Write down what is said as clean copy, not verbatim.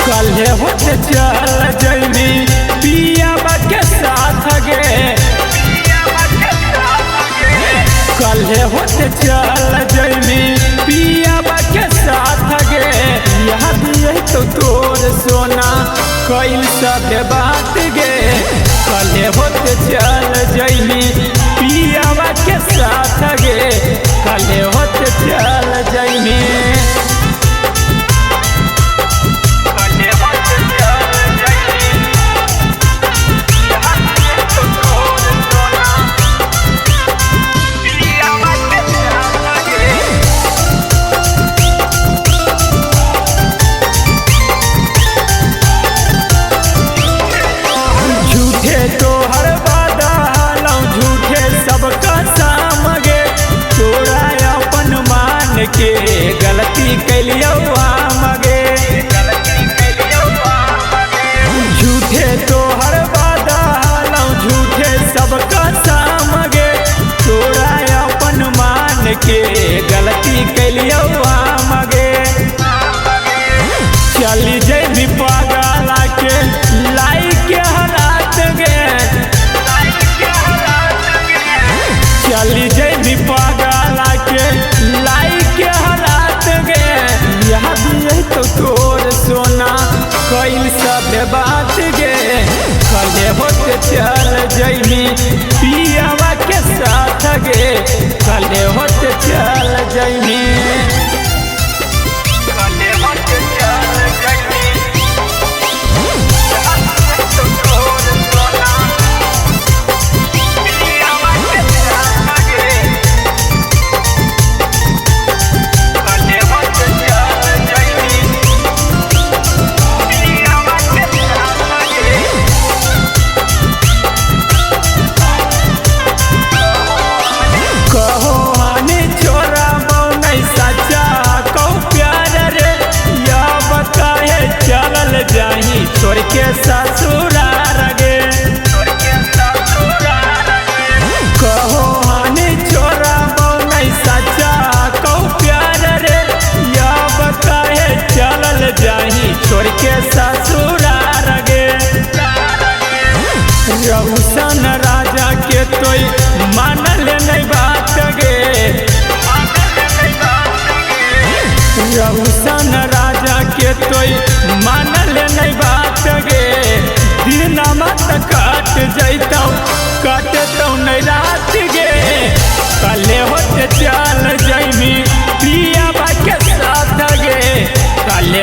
कल्हे होते चल जैनी पियाबा के साथ गे, कल्हे होते चल जैनी पियाबा के साथ गे। यहाँ दिए तो तोर सोना कैल सब बात गे। कल्हे होते चल जैनी पियाबा के साथ गे, कल्हे होते चल जैनी। तो हर वादा हालौं झूठे सबका सामगे, तोरा अपन मान के गलती कैलियो आमगे। झूठे तो हर वादा हालौं झूठे सबका सामगे, तोरा अपन मान के गलती कैलियो आमगे। चली जैबी पागला के लाई के हालात गे, चली जैबी पागला के लाई के हालात गे। यहाँ दिए तो तोर सोना कैल सब बात गे। कल्हे होते चल जैनी पियाबा के साथ गे, कल्हे होते चल जैनी। जाही छोड़ के ससुरार गे, कहो हानि छोरा नहीं सच्चा कहू प्यार रे। या बताए चलल जाही छोड़ के ससुरार गे। रहुसन राजा के तोय मानल नहीं बात गे, रहुसन राजा के तोय मानल नहीं बात गे। दिन मत काट जैतौ काटतौ नहीं रात गे। कल्हे होते चल जैनी पियाबा के साथ गे, कल्हे